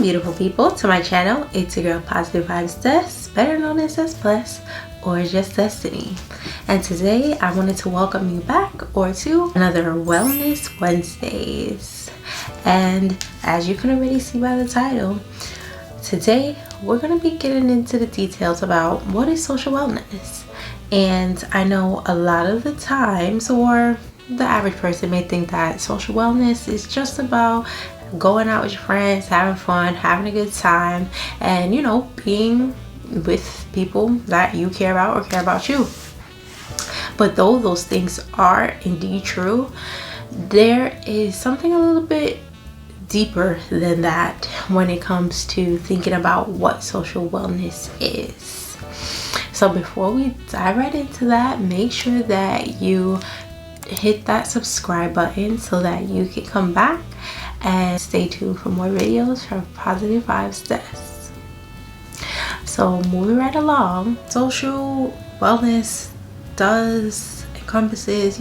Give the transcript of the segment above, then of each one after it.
beautiful people, to my channel. It's your girl Positive Vibes Des, better known as Des Plus or just Destiny. And today I wanted to welcome you back to another Wellness Wednesdays. And as you can already see by the title, today we're going to be getting into the details about what is social wellness. And I know a lot of the times, or the average person may think that social wellness is just about going out with your friends, having fun, having a good time, and being with people that you care about or care about you. But though those things are indeed true, there is something a little bit deeper than that when it comes to thinking about what social wellness is. So before we dive right into that, make sure that you hit that subscribe button so that you can come back and stay tuned for more videos from Positive Vibes Des. So moving right along, social wellness encompasses,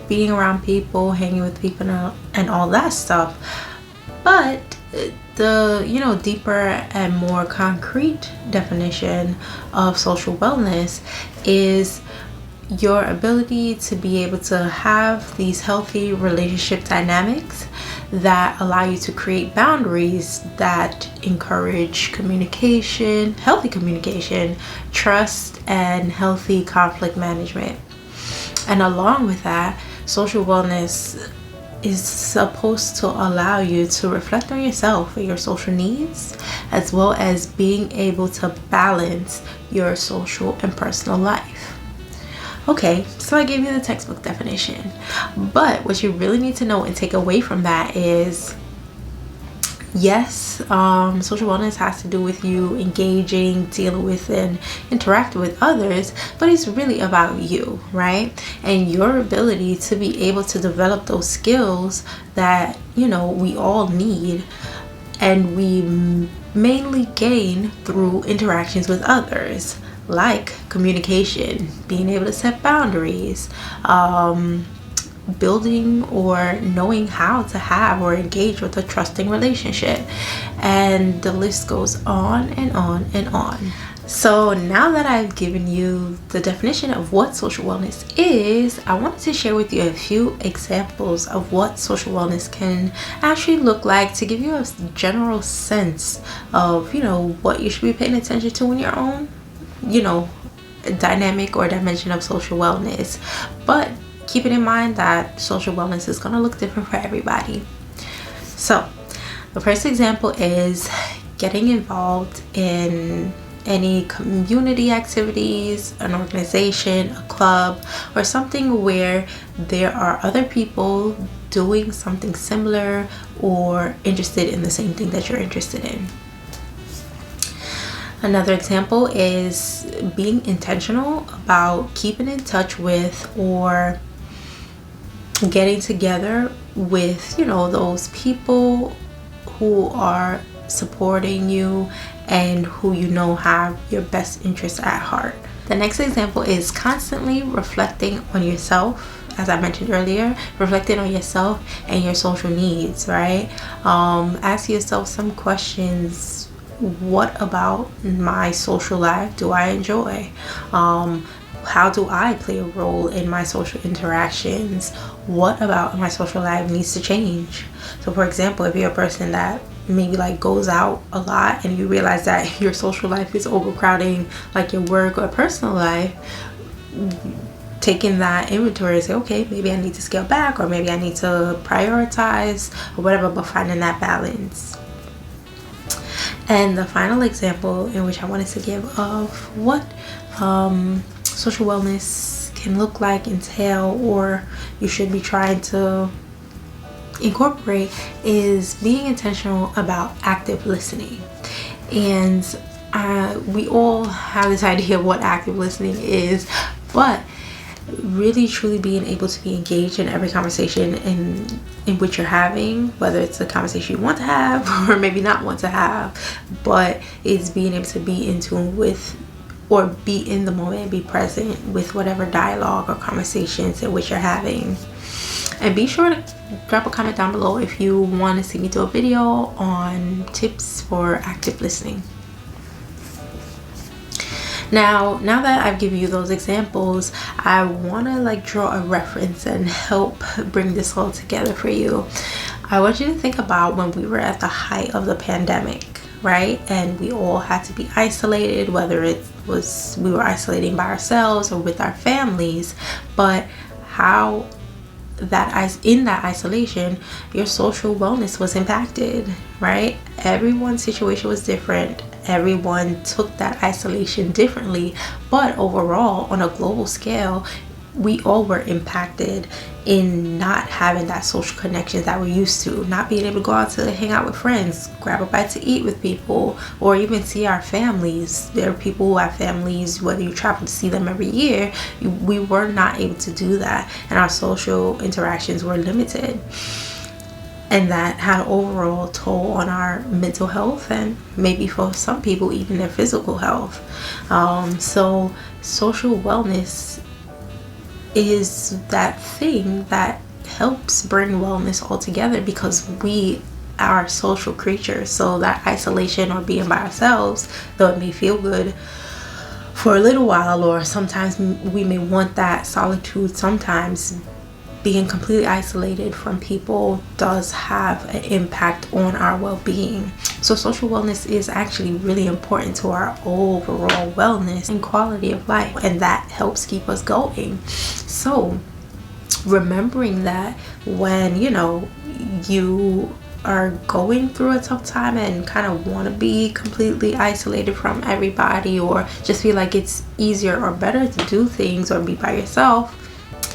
being around people, hanging with people and all that stuff. But the deeper and more concrete definition of social wellness is your ability to be able to have these healthy relationship dynamics that allow you to create boundaries that encourage communication, healthy communication, trust, and healthy conflict management. And along with that, social wellness is supposed to allow you to reflect on yourself and your social needs, as well as being able to balance your social and personal life. Okay, so I gave you the textbook definition, but what you really need to know and take away from that is, yes, social wellness has to do with you engaging, dealing with, and interacting with others, but it's really about you, right? And your ability to be able to develop those skills that, we all need, and we mainly gain through interactions with others. Like communication, being able to set boundaries, building or knowing how to have or engage with a trusting relationship, and the list goes on and on and on. So now that I've given you the definition of what social wellness is, I wanted to share with you a few examples of what social wellness can actually look like, to give you a general sense of what you should be paying attention to in your own dynamic or dimension of social wellness. But keeping in mind that social wellness is going to look different for everybody. So the first example is getting involved in any community activities, an organization, a club, or something where there are other people doing something similar or interested in the same thing that you're interested in. Another example is being intentional about keeping in touch with or getting together with, those people who are supporting you and who have your best interests at heart. The next example is constantly reflecting on yourself. As I mentioned earlier, reflecting on yourself and your social needs, right? Ask yourself some questions. What about my social life do I enjoy? How do I play a role in my social interactions? What about my social life needs to change? So for example, if you're a person that maybe goes out a lot and you realize that your social life is overcrowding your work or personal life, taking that inventory and say, okay, maybe I need to scale back, or maybe I need to prioritize or whatever, but finding that balance. And the final example in which I wanted to give of what social wellness can look like, entail, or you should be trying to incorporate is being intentional about active listening. And we all have this idea of what active listening is, but really truly being able to be engaged in every conversation in which you're having, whether it's a conversation you want to have or maybe not want to have, but it's being able to be in tune with or be in the moment and be present with whatever dialogue or conversations in which you're having. And be sure to drop a comment down below if you want to see me do a video on tips for active listening. Now that I've given you those examples, I want to like draw a reference and help bring this all together for you. I want you to think about when we were at the height of the pandemic, right? And we all had to be isolated, whether it was we were isolating by ourselves or with our families, but how in that isolation your social wellness was impacted, right? Everyone's situation was different. Everyone took that isolation differently, but overall on a global scale we all were impacted in not having that social connection that we're used to, not being able to go out to hang out with friends, grab a bite to eat with people, or even see our families. There are people who have families, whether you travel to see them every year, we were not able to do that, and our social interactions were limited. And that had an overall toll on our mental health, and maybe for some people even their physical health. So social wellness is that thing that helps bring wellness all together, because we are social creatures. So that isolation or being by ourselves, though it may feel good for a little while, or sometimes we may want that solitude, sometimes being completely isolated from people does have an impact on our well-being. So social wellness is actually really important to our overall wellness and quality of life, and that helps keep us going. So remembering that when you are going through a tough time and kind of want to be completely isolated from everybody, or just feel like it's easier or better to do things or be by yourself,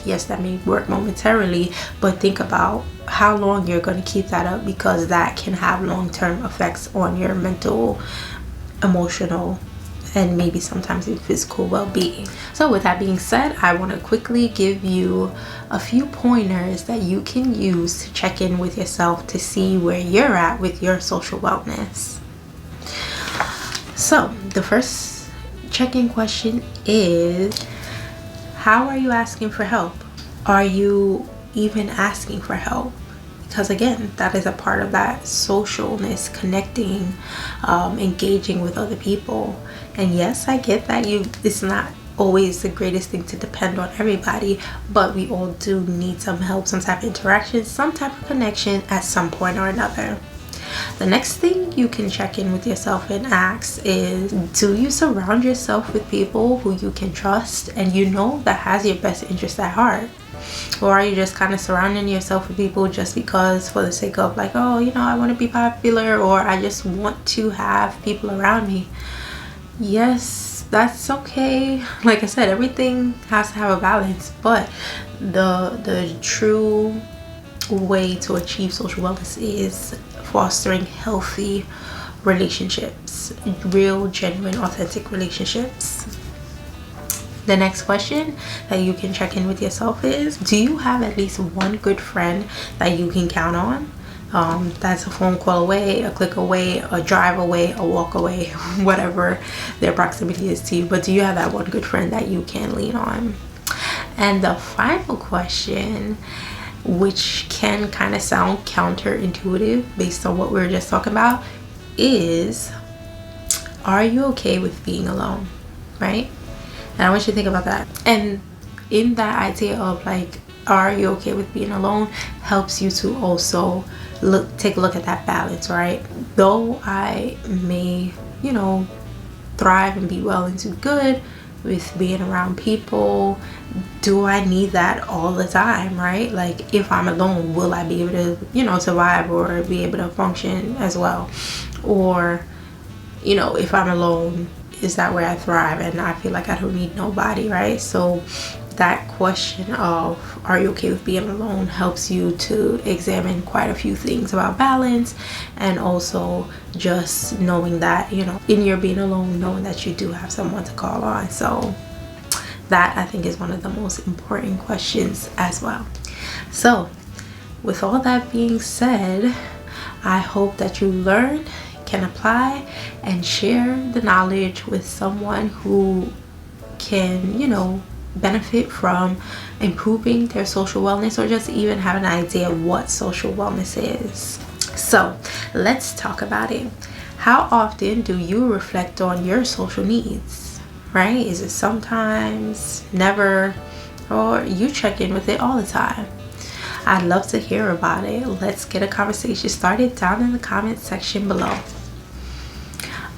yes, that may work momentarily, but think about how long you're going to keep that up, because that can have long-term effects on your mental, emotional, and maybe sometimes in physical well-being. So with that being said, I want to quickly give you a few pointers that you can use to check in with yourself to see where you're at with your social wellness. So the first check-in question is, how are you asking for help? Are you even asking for help? Because again, that is a part of that socialness, connecting, engaging with other people. And yes, I get that it's not always the greatest thing to depend on everybody, but we all do need some help, some type of interaction, some type of connection at some point or another. The next thing you can check in with yourself and ask is, do you surround yourself with people who you can trust and that has your best interest at heart? Or are you just kind of surrounding yourself with people just because, for the sake of like, oh, I want to be popular, or I just want to have people around me? Yes, that's okay. Like I said, everything has to have a balance, but the true way to achieve social wellness is fostering healthy relationships, real, genuine, authentic relationships. The next question that you can check in with yourself is, do you have at least one good friend that you can count on? That's a phone call away, a click away, a drive away, a walk away, whatever their proximity is to you. But do you have that one good friend that you can lean on? And the final question, which can kind of sound counterintuitive based on what we were just talking about, is, are you okay with being alone? Right? And I want you to think about that. And in that idea of like, are you okay with being alone, helps you to also take a look at that balance, right? Though I may, thrive and be well and do good with being around people, do I need that all the time, right? Like, if I'm alone, will I be able to, survive or be able to function as well? Or, if I'm alone, is that where I thrive and I feel like I don't need nobody, right? So that question of, are you okay with being alone, helps you to examine quite a few things about balance, and also just knowing that, in your being alone, knowing that you do have someone to call on. So that, I think, is one of the most important questions as well. So with all that being said, I hope that you learned, can apply, and share the knowledge with someone who can, benefit from improving their social wellness, or just even have an idea of what social wellness is. So let's talk about it. How often do you reflect on your social needs, right? Is it sometimes, never, or you check in with it all the time? I'd love to hear about it. Let's get a conversation started down in the comment section below.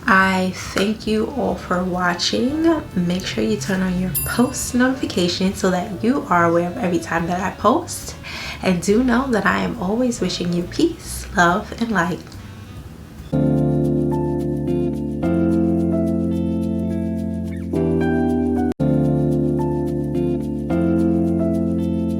I thank you all for watching. Make sure you turn on your post notifications so that you are aware of every time that I post. And do know that I am always wishing you peace, love, and light.